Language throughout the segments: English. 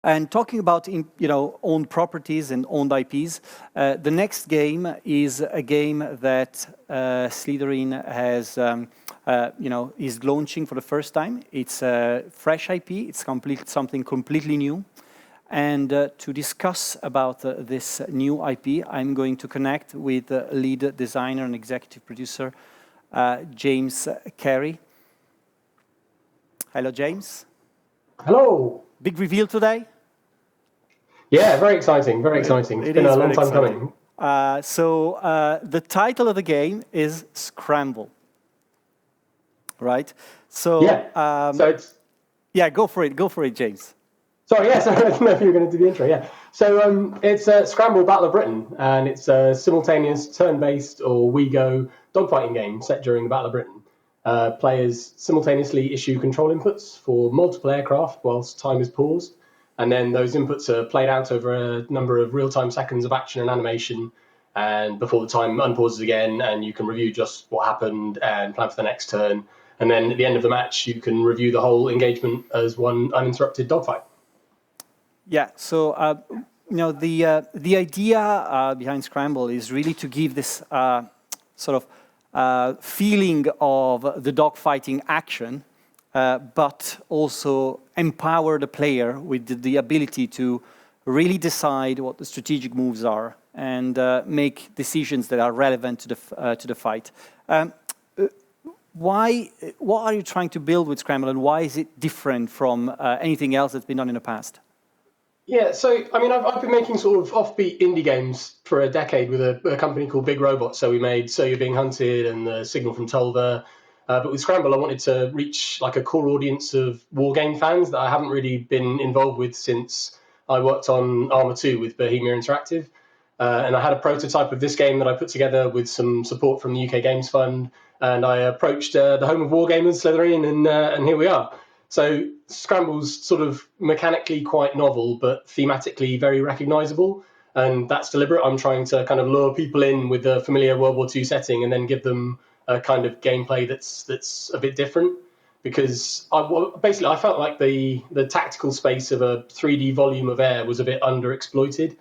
And talking about owned properties and owned IPs, the next game is a game that Slytherin has, is launching for the first time. It's a fresh IP. It's something completely new. And to discuss about this new IP, I'm going to connect with lead designer and executive producer James Carey. Hello, James. Hello. Big reveal today? Yeah, very exciting, very exciting. It's been a long time coming. The title of the game is Scramble, right? So, yeah, so it's... Yeah, go for it, James. Sorry, yeah, so I didn't know if you were going to do the intro, yeah. So it's Scramble Battle of Britain, and it's a simultaneous turn-based or WeGo dogfighting game set during the Battle of Britain. Players simultaneously issue control inputs for multiple aircraft whilst time is paused, and then those inputs are played out over a number of real-time seconds of action and animation, and before the time unpauses again, and you can review just what happened and plan for the next turn. And then at the end of the match, you can review the whole engagement as one uninterrupted dogfight. Yeah, so the idea behind Scramble is really to give this sort of feeling of the dogfighting action, but also empower the player with the ability to really decide what the strategic moves are and make decisions that are relevant to the fight. What are you trying to build with Scramble, and why is it different from anything else that's been done in the past? Yeah, so I mean, I've been making sort of offbeat indie games for a decade with a company called Big Robot. So we made So You're Being Hunted and The Signal from Tolver. But with Scramble, I wanted to reach like a core audience of wargame fans that I haven't really been involved with since I worked on Arma 2 with Bohemia Interactive. And I had a prototype of this game that I put together with some support from the UK Games Fund. And I approached the home of wargamers, Slytherin, and here we are. So Scramble's sort of mechanically quite novel, but thematically very recognizable. And that's deliberate. I'm trying to kind of lure people in with the familiar World War II setting and then give them a kind of gameplay that's a bit different. Because I felt like the tactical space of a 3D volume of air was a bit underexploited.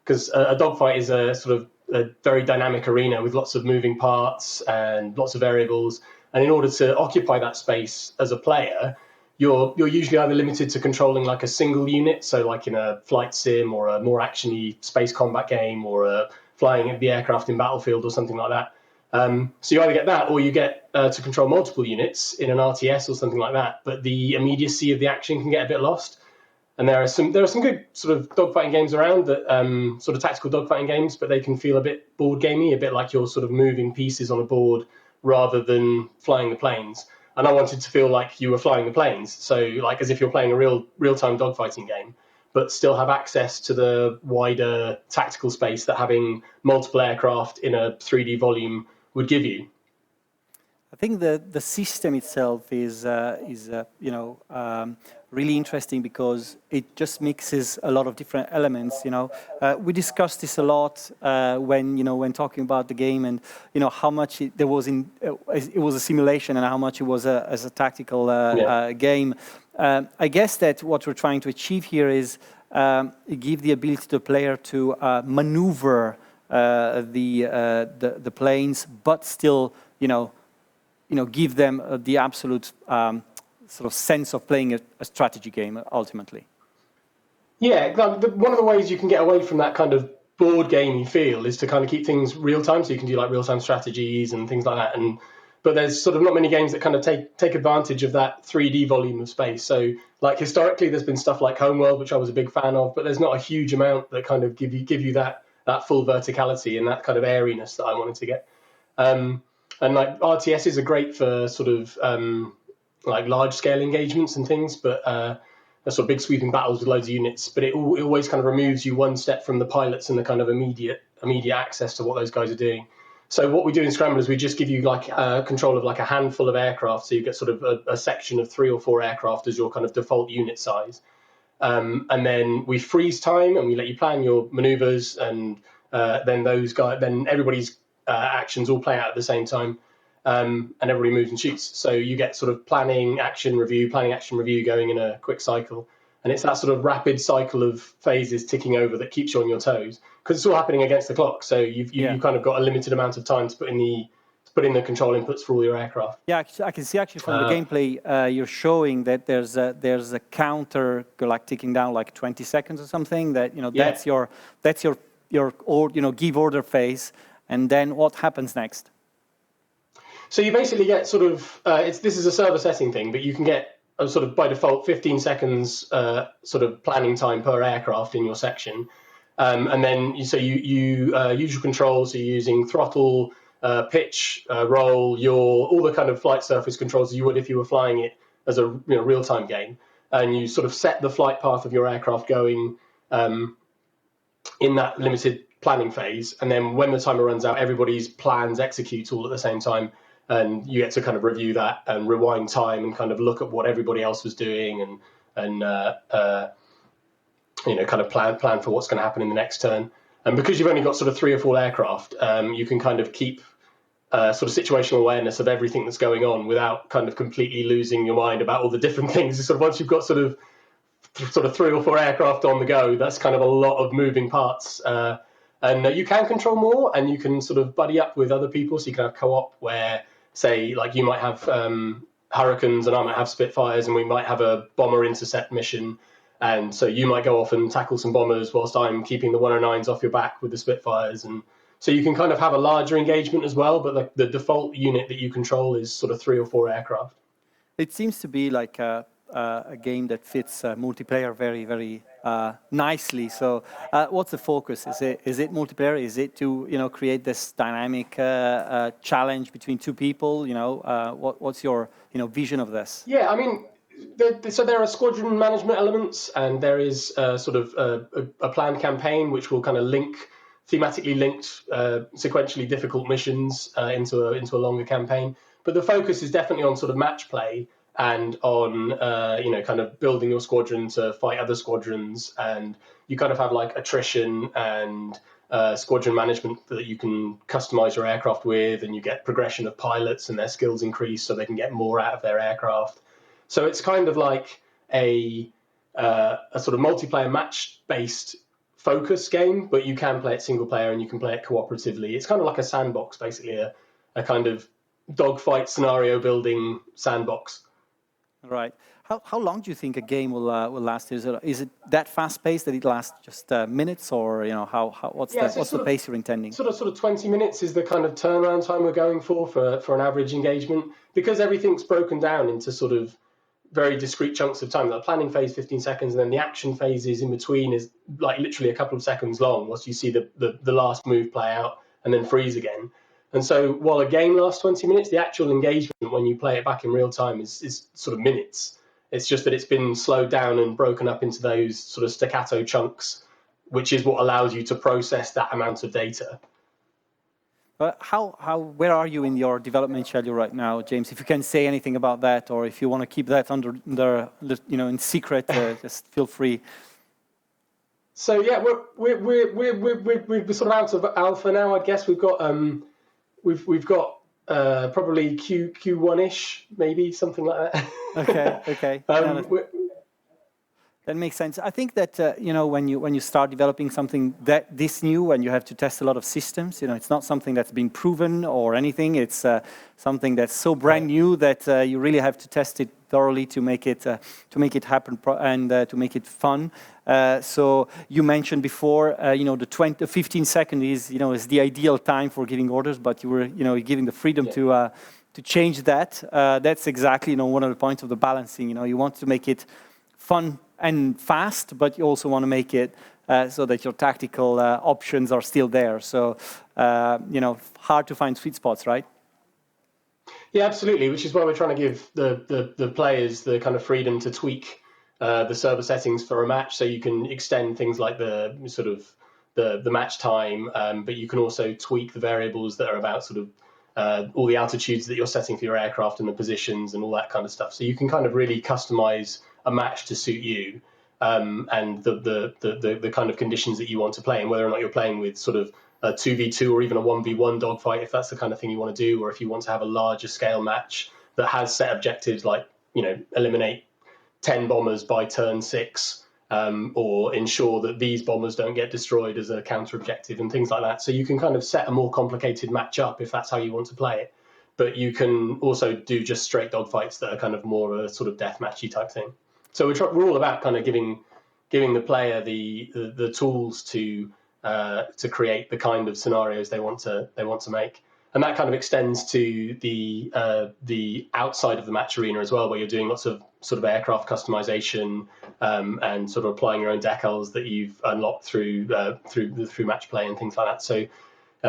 Because a dogfight is a sort of a very dynamic arena with lots of moving parts and lots of variables. And in order to occupy that space as a player, you're usually either limited to controlling like a single unit, so like in a flight sim or a more actiony space combat game or flying the aircraft in Battlefield or something like that. So you either get that or you get to control multiple units in an RTS or something like that. But the immediacy of the action can get a bit lost. And there are some good sort of dogfighting games around that sort of tactical dogfighting games, but they can feel a bit board gamey, a bit like you're sort of moving pieces on a board rather than flying the planes. And I wanted to feel like you were flying the planes, so like as if you're playing a real-time dogfighting game, but still have access to the wider tactical space that having multiple aircraft in a 3D volume would give you. I think the system itself is really interesting because it just mixes a lot of different elements. We discussed this a lot when talking about the game, and how much it was a simulation and how much it was as a tactical game. I guess that what we're trying to achieve here is give the ability to the player to maneuver the planes, but still give them the absolute sort of sense of playing a strategy game, ultimately. Yeah, one of the ways you can get away from that kind of board gamey feel is to kind of keep things real time, so you can do like real time strategies and things like that. But there's sort of not many games that kind of take advantage of that 3D volume of space. So like historically, there's been stuff like Homeworld, which I was a big fan of, but there's not a huge amount that kind of give you that full verticality and that kind of airiness that I wanted to get. And like RTSs are great for sort of like large scale engagements and things, but sort of big sweeping battles with loads of units. But it always kind of removes you one step from the pilots and the kind of immediate access to what those guys are doing. So what we do in Scramble is we just give you like control of like a handful of aircraft. So you get sort of a section of 3 or 4 aircraft as your kind of default unit size. And then we freeze time and we let you plan your maneuvers, and then everybody's actions all play out at the same time, and everybody moves and shoots. So you get sort of planning, action, review going in a quick cycle. And it's that sort of rapid cycle of phases ticking over that keeps you on your toes, because it's all happening against the clock. So you've kind of got a limited amount of time to put in the control inputs for all your aircraft. Yeah, I can see actually from the gameplay you're showing that there's a counter like ticking down like 20 seconds or something. That that's your give order phase, and then what happens next? So you basically get sort of this is a server setting thing, but you can get a sort of by default 15 seconds sort of planning time per aircraft in your section, and then you use your controls. So you're using throttle, pitch, roll, yaw, all the kind of flight surface controls you would if you were flying it as a real-time game, and you sort of set the flight path of your aircraft going in that limited planning phase, and then when the timer runs out, everybody's plans execute all at the same time, and you get to kind of review that and rewind time and kind of look at what everybody else was doing and kind of plan for what's going to happen in the next turn. And because you've only got sort of 3 or 4 aircraft, you can kind of keep sort of situational awareness of everything that's going on without kind of completely losing your mind about all the different things. Sort of once you've got sort of 3 or 4 aircraft on the go, that's kind of a lot of moving parts. And you can control more, and you can sort of buddy up with other people. So you can have co-op where, say, like you might have Hurricanes and I might have Spitfires, and we might have a bomber intercept mission. And so you might go off and tackle some bombers whilst I'm keeping the 109s off your back with the Spitfires. And so you can kind of have a larger engagement as well, but the default unit that you control is sort of 3 or 4 aircraft. It seems to be like a game that fits multiplayer very, very nicely. So, what's the focus? Is it multiplayer? Is it to create this dynamic challenge between 2 people? What's your vision of this? Yeah, I mean, so there are squadron management elements, and there is sort of a planned campaign which will kind of thematically linked sequentially difficult missions into a longer campaign. But the focus is definitely on sort of match play and on kind of building your squadron to fight other squadrons, and you kind of have like attrition and squadron management that you can customize your aircraft with, and you get progression of pilots and their skills increase so they can get more out of their aircraft. So it's kind of like a sort of multiplayer match-based focus game, but you can play it single player and you can play it cooperatively. It's kind of like a sandbox, basically a kind of dogfight scenario building sandbox. Right. How long do you think a game will last? Is it that fast paced that it lasts just minutes, or what's the pace you're intending? Sort of 20 minutes is the kind of turnaround time we're going for an average engagement, because everything's broken down into sort of very discrete chunks of time. The planning phase 15 seconds, and then the action phases in between is like literally a couple of seconds long once you see the last move play out and then freeze again. And so while a game lasts 20 minutes, the actual engagement when you play it back in real time is sort of minutes. It's just that it's been slowed down and broken up into those sort of staccato chunks, which is what allows you to process that amount of data. Where are you in your development schedule right now, James? If you can say anything about that, or if you want to keep that under in secret, just feel free. So yeah, we're sort of out of alpha now. I guess we've got probably Q1-ish, maybe something like that. Okay. That makes sense. I think that when you start developing something this new, and you have to test a lot of systems, it's not something that's been proven or anything. It's something that's so brand new that you really have to test it thoroughly to make it happen and to make it fun. So you mentioned before, the 15 seconds is the ideal time for giving orders, but you were giving the freedom to change that. That's exactly one of the points of the balancing. You want to make it fun and fast, but you also want to make it so that your tactical options are still there. So, hard to find sweet spots, right? Yeah, absolutely. Which is why we're trying to give the players the kind of freedom to tweak the server settings for a match, so you can extend things like the sort of the match time, but you can also tweak the variables that are about sort of all the altitudes that you're setting for your aircraft and the positions and all that kind of stuff. So you can kind of really customize a match to suit you, and the kind of conditions that you want to play, and whether or not you're playing with sort of a 2v2 or even a 1v1 dogfight, if that's the kind of thing you want to do, or if you want to have a larger scale match that has set objectives like eliminate 10 bombers by turn 6, or ensure that these bombers don't get destroyed as a counter objective and things like that. So you can kind of set a more complicated match up if that's how you want to play it. But you can also do just straight dogfights that are kind of more a sort of deathmatchy type thing. So we're all about kind of giving the player the tools to create the kind of scenarios they want to make, and that kind of extends to the outside of the match arena as well, where you're doing lots of sort of aircraft customization, and sort of applying your own decals that you've unlocked through match play and things like that. So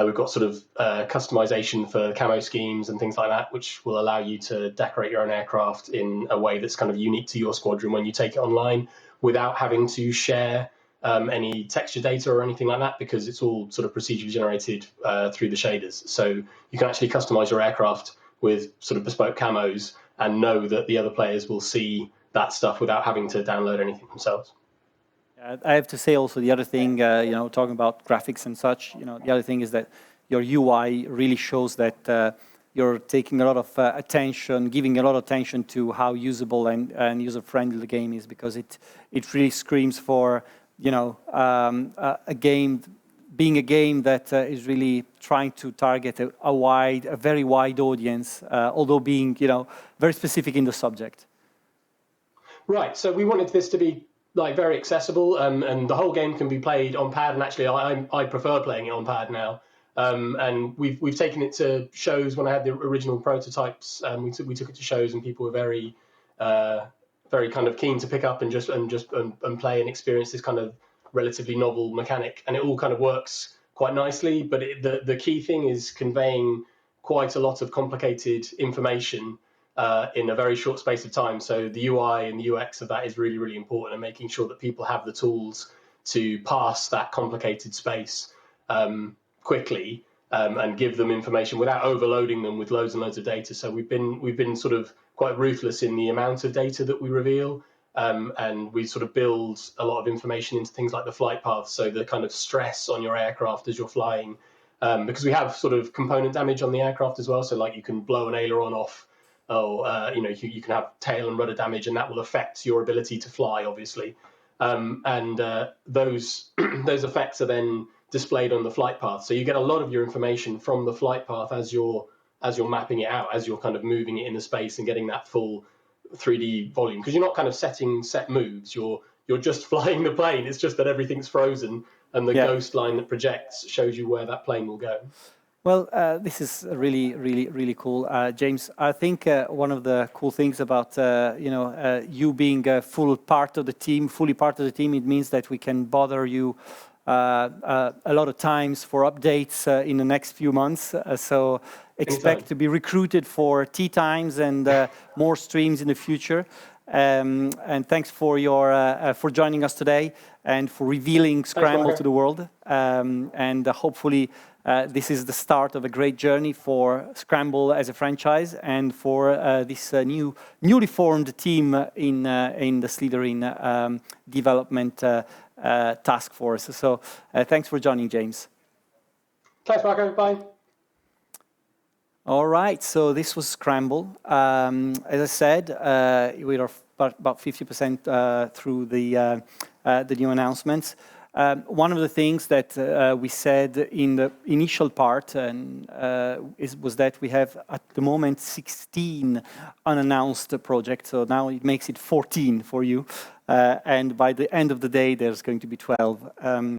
we've got sort of customization for camo schemes and things like that, which will allow you to decorate your own aircraft in a way that's kind of unique to your squadron when you take it online, without having to share any texture data or anything like that, because it's all sort of procedurally generated through the shaders. So you can actually customize your aircraft with sort of bespoke camos and know that the other players will see that stuff without having to download anything themselves. I have to say also the other thing, talking about graphics and such, the other thing is that your UI really shows that you're taking a lot of attention, giving a lot of attention to how usable and user-friendly the game is, because it really screams for, a game, being a game that is really trying to target a very wide audience, although being, very specific in the subject. Right, so we wanted this to be like very accessible, and the whole game can be played on pad. And actually, I prefer playing it on pad now. And we've taken it to shows. When I had the original prototypes, we took it to shows, and people were very kind of keen to pick up and play and experience this kind of relatively novel mechanic. And it all kind of works quite nicely. But the key thing is conveying quite a lot of complicated information in a very short space of time. So the UI and the UX of that is really, really important, and making sure that people have the tools to pass that complicated space quickly, and give them information without overloading them with loads and loads of data. So we've been sort of quite ruthless in the amount of data that we reveal, and we sort of build a lot of information into things like the flight paths, so the kind of stress on your aircraft as you're flying, because we have sort of component damage on the aircraft as well. So like you can blow an aileron off, or you can have tail and rudder damage, and that will affect your ability to fly, obviously. And those those effects are then displayed on the flight path. So you get a lot of your information from the flight path as you're mapping it out, as you're kind of moving it in the space and getting that full 3D volume, because you're not kind of setting set moves. You're just flying the plane. It's just that everything's frozen, and the ghost line that projects shows you where that plane will go. Well, this is really, really, really cool, James. I think one of the cool things about you being a fully part of the team, it means that we can bother you a lot of times for updates in the next few months. So expect to be recruited for tea times and more streams in the future. And thanks for for joining us today and for revealing Scramble to the world. And hopefully this is the start of a great journey for Scramble as a franchise, and for this newly formed team in the Slytherin development task force. So thanks for joining, James. Thanks, Marco. Bye. All right, so this was Scramble. As I said, we are about 50% through the new announcements. One of the things that we said in the initial part was that we have at the moment 16 unannounced projects, so now it makes it 14 for you. And by the end of the day, there's going to be 12.